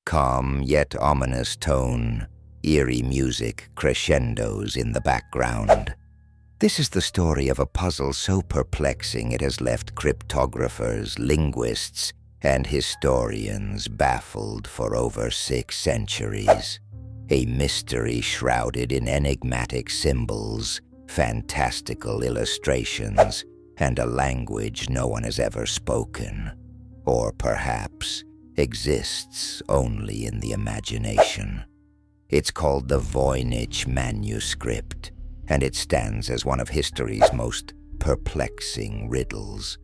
calm yet ominous tone, eerie music crescendos in the background. This is the story of a puzzle so perplexing it has left cryptographers, linguists, and historians baffled for over 6 centuries. A mystery shrouded in enigmatic symbols, fantastical illustrations, and a language no one has ever spoken, or perhaps exists only in the imagination. It's called the Voynich Manuscript, and it stands as one of history's most perplexing riddles,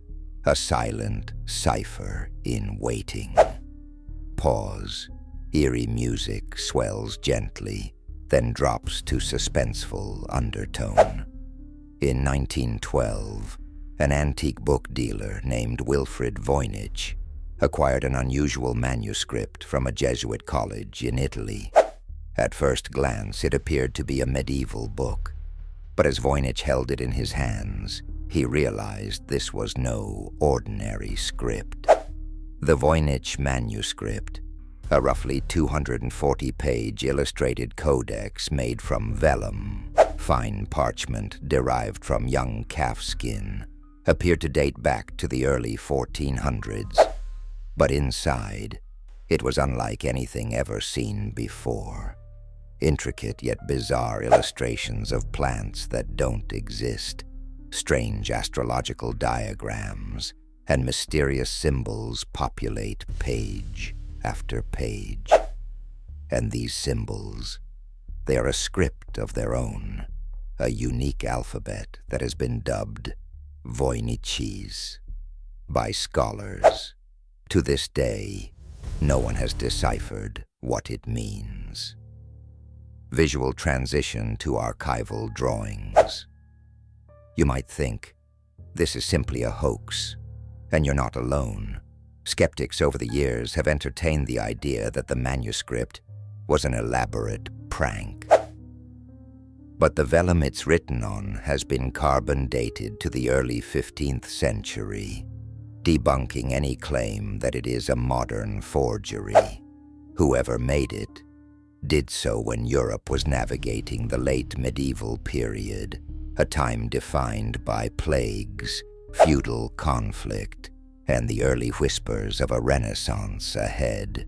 a silent cipher in waiting. Pause. Eerie music swells gently, then drops to suspenseful undertone. In 1912, an antique book dealer named Wilfrid Voynich acquired an unusual manuscript from a Jesuit college in Italy. At first glance, it appeared to be a medieval book, but as Voynich held it in his hands, he realized this was no ordinary script. The Voynich Manuscript, a roughly 240-page illustrated codex made from vellum, fine parchment derived from young calf skin, appeared to date back to the early 1400s. But inside, it was unlike anything ever seen before. Intricate yet bizarre illustrations of plants that don't exist, strange astrological diagrams, and mysterious symbols populate page after page. And these symbols, they are a script of their own, a unique alphabet that has been dubbed Voynichese by scholars. To this day, no one has deciphered what it means. Visual transition to archival drawings. You might think, this is simply a hoax, and you're not alone. Skeptics over the years have entertained the idea that the manuscript was an elaborate prank. But the vellum it's written on has been carbon dated to the early 15th century, debunking any claim that it is a modern forgery. Whoever made it did so when Europe was navigating the late medieval period, a time defined by plagues, feudal conflict, and the early whispers of a renaissance ahead.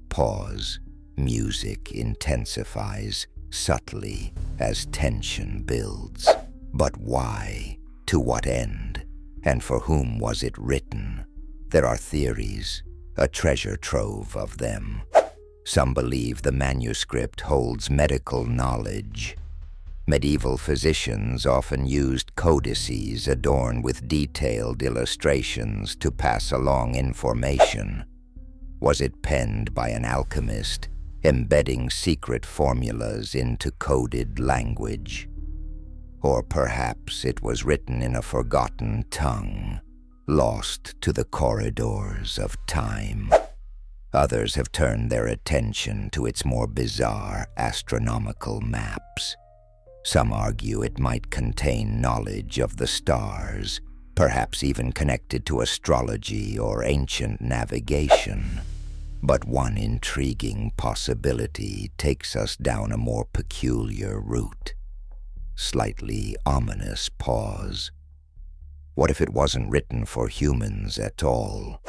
Pause. Music intensifies subtly as tension builds. But why? To what end? And for whom was it written? There are theories, a treasure trove of them. Some believe the manuscript holds medical knowledge. Medieval physicians often used codices adorned with detailed illustrations to pass along information. Was it penned by an alchemist, embedding secret formulas into coded language? Or perhaps it was written in a forgotten tongue, lost to the corridors of time. Others have turned their attention to its more bizarre astronomical maps. Some argue it might contain knowledge of the stars, perhaps even connected to astrology or ancient navigation. But one intriguing possibility takes us down a more peculiar route. Slightly ominous pause. What if it wasn't written for humans at all?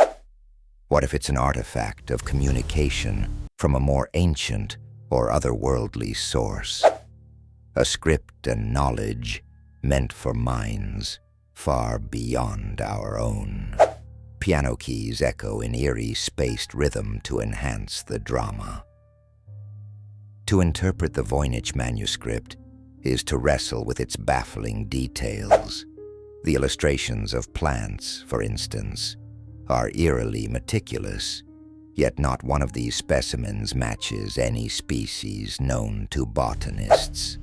What if it's an artifact of communication from a more ancient or otherworldly source? A script and knowledge meant for minds far beyond our own. Piano keys echo in eerie, spaced rhythm to enhance the drama. To interpret the Voynich manuscript is to wrestle with its baffling details. The illustrations of plants, for instance, are eerily meticulous, yet not one of these specimens matches any species known to botanists.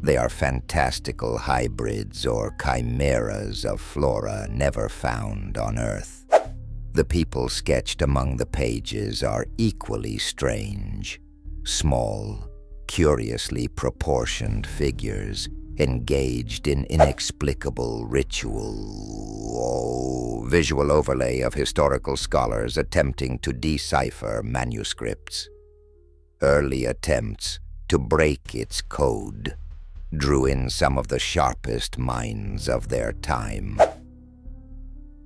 They are fantastical hybrids or chimeras of flora never found on Earth. The people sketched among the pages are equally strange. Small, curiously proportioned figures engaged in inexplicable ritual. Visual overlay of historical scholars attempting to decipher manuscripts. Early attempts to break its code drew in some of the sharpest minds of their time.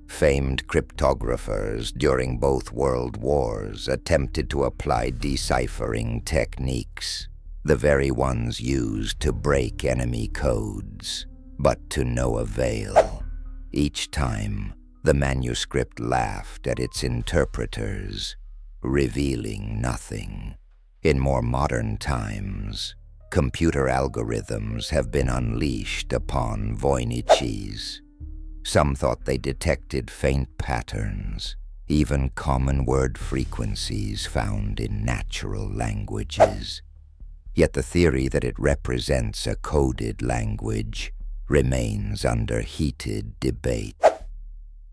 Famed cryptographers during both world wars attempted to apply deciphering techniques, the very ones used to break enemy codes, but to no avail. Each time, the manuscript laughed at its interpreters, revealing nothing. In more modern times, computer algorithms have been unleashed upon Voyniches. Some thought they detected faint patterns, even common word frequencies found in natural languages. Yet the theory that it represents a coded language remains under heated debate.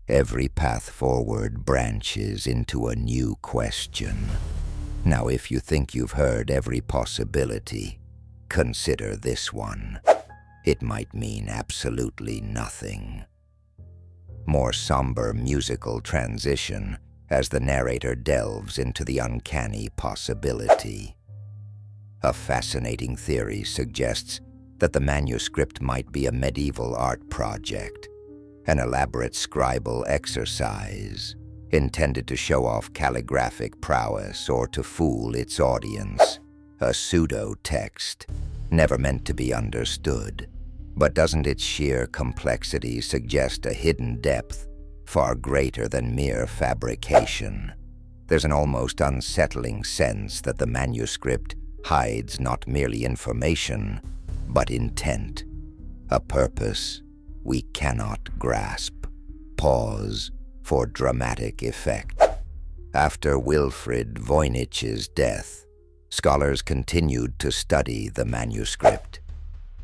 Every path forward branches into a new question. Now, if you think you've heard every possibility, consider this one. It might mean absolutely nothing. More somber musical transition as the narrator delves into the uncanny possibility. A fascinating theory suggests that the manuscript might be a medieval art project, an elaborate scribal exercise intended to show off calligraphic prowess or to fool its audience. A pseudo-text, never meant to be understood. But doesn't its sheer complexity suggest a hidden depth far greater than mere fabrication? There's an almost unsettling sense that the manuscript hides not merely information, but intent, a purpose we cannot grasp. Pause for dramatic effect. After Wilfrid Voynich's death, scholars continued to study the manuscript.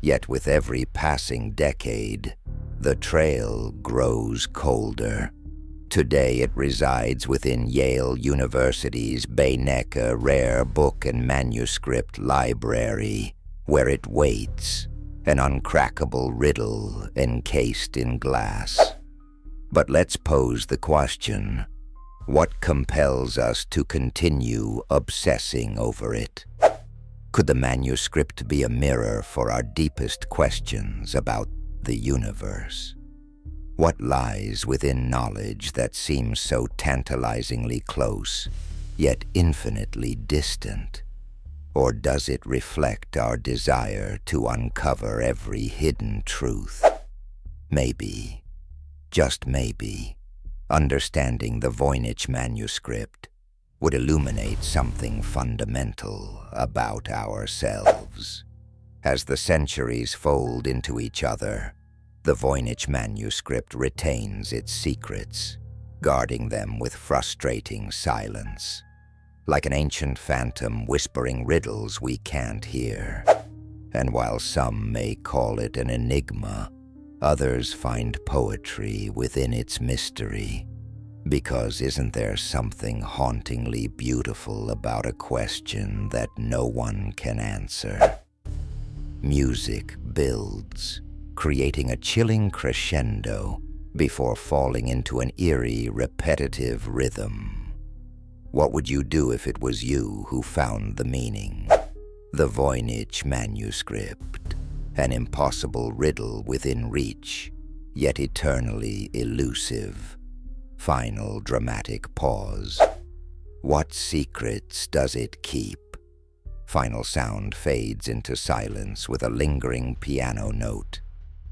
Yet with every passing decade, the trail grows colder. Today it resides within Yale University's Voynich Rare Book and Manuscript Library, where it waits, an uncrackable riddle encased in glass. But let's pose the question, what compels us to continue obsessing over it? Could the manuscript be a mirror for our deepest questions about the universe? What lies within knowledge that seems so tantalizingly close, yet infinitely distant? Or does it reflect our desire to uncover every hidden truth? Maybe, just maybe, understanding the Voynich manuscript would illuminate something fundamental about ourselves. As the centuries fold into each other, the Voynich manuscript retains its secrets, guarding them with frustrating silence, like an ancient phantom whispering riddles we can't hear. And while some may call it an enigma, others find poetry within its mystery. Because isn't there something hauntingly beautiful about a question that no one can answer? Music builds, creating a chilling crescendo before falling into an eerie, repetitive rhythm. What would you do if it was you who found the meaning? The Voynich manuscript, an impossible riddle within reach, yet eternally elusive. Final dramatic pause. What secrets does it keep? Final sound fades into silence with a lingering piano note.